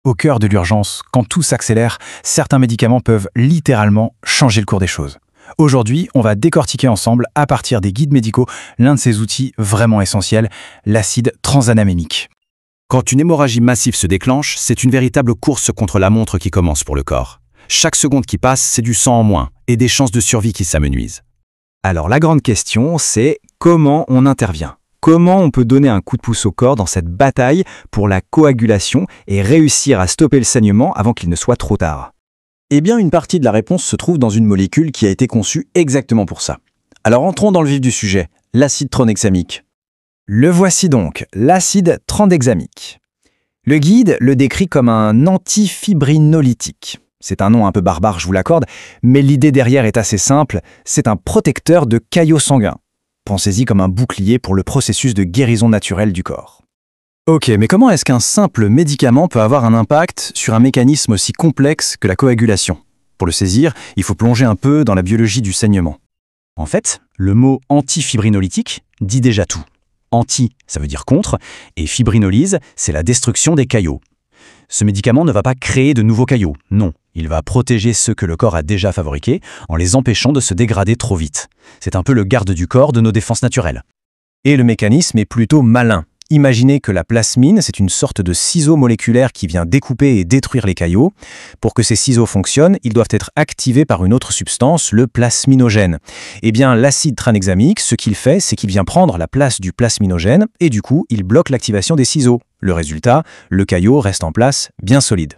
Au cœur de l'urgence, quand tout s'accélère, certains médicaments peuvent littéralement changer le cours des choses. Aujourd'hui, on va décortiquer ensemble, à partir des guides médicaux, l'un de ces outils vraiment essentiels, l'acide tranexamique. Quand une hémorragie massive se déclenche, c'est une véritable course contre la montre qui commence pour le corps. Chaque seconde qui passe, c'est du sang en moins et des chances de survie qui s'amenuisent. Alors la grande question, c'est comment on intervient? Comment on peut donner un coup de pouce au corps dans cette bataille pour la coagulation et réussir à stopper le saignement avant qu'il ne soit trop tard? Eh bien, une partie de la réponse se trouve dans une molécule qui a été conçue exactement pour ça. Alors entrons dans le vif du sujet, l'acide tranexamique. Le voici donc, l'acide tranexamique. Le guide le décrit comme un antifibrinolytique. C'est un nom un peu barbare, je vous l'accorde, mais l'idée derrière est assez simple, c'est un protecteur de caillots sanguins. Pensez-y comme un bouclier pour le processus de guérison naturelle du corps. Ok, mais comment est-ce qu'un simple médicament peut avoir un impact sur un mécanisme aussi complexe que la coagulation? Pour le saisir, il faut plonger un peu dans la biologie du saignement. En fait, le mot antifibrinolytique dit déjà tout. Anti, ça veut dire contre, et fibrinolyse, c'est la destruction des caillots. Ce médicament ne va pas créer de nouveaux caillots, non. Il va protéger ceux que le corps a déjà fabriqués en les empêchant de se dégrader trop vite. C'est un peu le garde du corps de nos défenses naturelles. Et le mécanisme est plutôt malin. Imaginez que la plasmine, c'est une sorte de ciseau moléculaire qui vient découper et détruire les caillots. Pour que ces ciseaux fonctionnent, ils doivent être activés par une autre substance, le plasminogène. Eh bien, l'acide tranexamique, ce qu'il fait, c'est qu'il vient prendre la place du plasminogène et du coup, il bloque l'activation des ciseaux. Le résultat, le caillot reste en place, bien solide.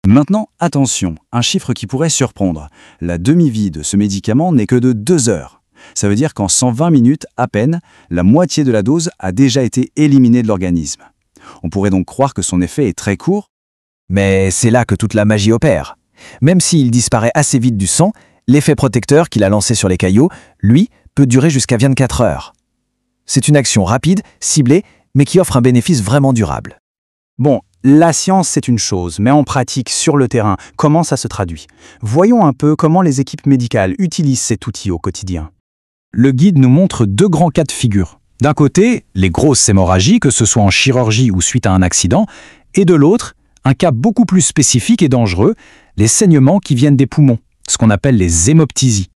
Maintenant, attention, un chiffre qui pourrait surprendre. La demi-vie de ce médicament n'est que de 2 heures. Ça veut dire qu'en 120 minutes à peine, la moitié de la dose a déjà été éliminée de l'organisme. On pourrait donc croire que son effet est très court. Mais c'est là que toute la magie opère. Même s'il disparaît assez vite du sang, l'effet protecteur qu'il a lancé sur les caillots, lui, peut durer jusqu'à 24 heures. C'est une action rapide, ciblée, mais qui offre un bénéfice vraiment durable. Bon, la science c'est une chose, mais en pratique, sur le terrain, comment ça se traduit? Voyons un peu comment les équipes médicales utilisent cet outil au quotidien. Le guide nous montre 2 grands cas de figure. D'un côté, les grosses hémorragies, que ce soit en chirurgie ou suite à un accident, et de l'autre, un cas beaucoup plus spécifique et dangereux, les saignements qui viennent des poumons, ce qu'on appelle les hémoptysies.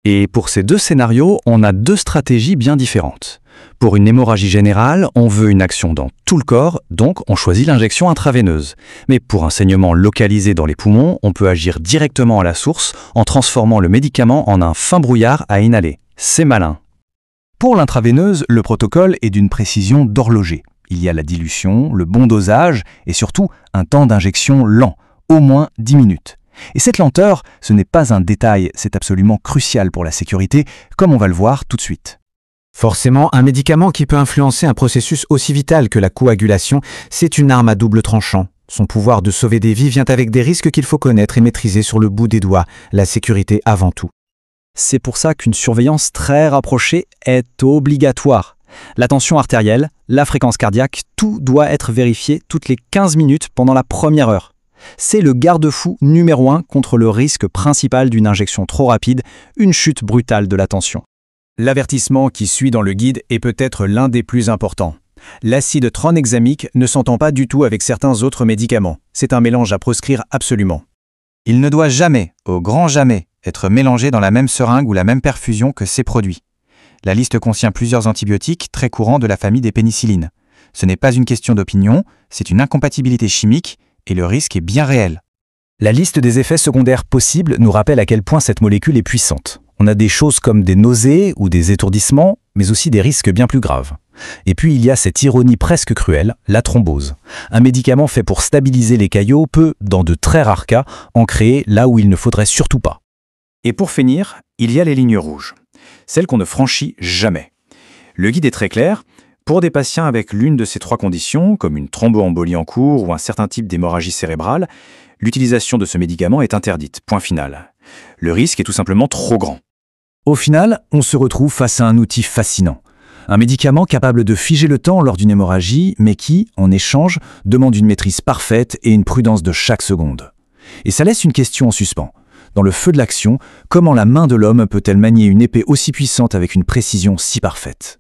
Et pour ces 2 scénarios, on a 2 stratégies bien différentes. Pour une hémorragie générale, on veut une action dans tout le corps, donc on choisit l'injection intraveineuse. Mais pour un saignement localisé dans les poumons, on peut agir directement à la source en transformant le médicament en un fin brouillard à inhaler. C'est malin. Pour l'intraveineuse, le protocole est d'une précision d'horloger. Il y a la dilution, le bon dosage et surtout un temps d'injection lent, au moins 10 minutes. Et cette lenteur, ce n'est pas un détail, c'est absolument crucial pour la sécurité, comme on va le voir tout de suite. Forcément, un médicament qui peut influencer un processus aussi vital que la coagulation, c'est une arme à double tranchant. Son pouvoir de sauver des vies vient avec des risques qu'il faut connaître et maîtriser sur le bout des doigts, la sécurité avant tout. C'est pour ça qu'une surveillance très rapprochée est obligatoire. La tension artérielle, la fréquence cardiaque, tout doit être vérifié toutes les 15 minutes pendant la première heure. C'est le garde-fou numéro 1 contre le risque principal d'une injection trop rapide, une chute brutale de la tension. L'avertissement qui suit dans le guide est peut-être l'un des plus importants. L'acide tranexamique ne s'entend pas du tout avec certains autres médicaments. C'est un mélange à proscrire absolument. Il ne doit jamais, au grand jamais, être mélangé dans la même seringue ou la même perfusion que ces produits. La liste contient plusieurs antibiotiques très courants de la famille des pénicillines. Ce n'est pas une question d'opinion, c'est une incompatibilité chimique et le risque est bien réel. La liste des effets secondaires possibles nous rappelle à quel point cette molécule est puissante. On a des choses comme des nausées ou des étourdissements, mais aussi des risques bien plus graves. Et puis il y a cette ironie presque cruelle, la thrombose. Un médicament fait pour stabiliser les caillots peut, dans de très rares cas, en créer là où il ne faudrait surtout pas. Et pour finir, il y a les lignes rouges, celles qu'on ne franchit jamais. Le guide est très clair. Pour des patients avec l'une de ces 3 conditions, comme une thromboembolie en cours ou un certain type d'hémorragie cérébrale, l'utilisation de ce médicament est interdite, point final. Le risque est tout simplement trop grand. Au final, on se retrouve face à un outil fascinant. Un médicament capable de figer le temps lors d'une hémorragie, mais qui, en échange, demande une maîtrise parfaite et une prudence de chaque seconde. Et ça laisse une question en suspens. Dans le feu de l'action, comment la main de l'homme peut-elle manier une épée aussi puissante avec une précision si parfaite ?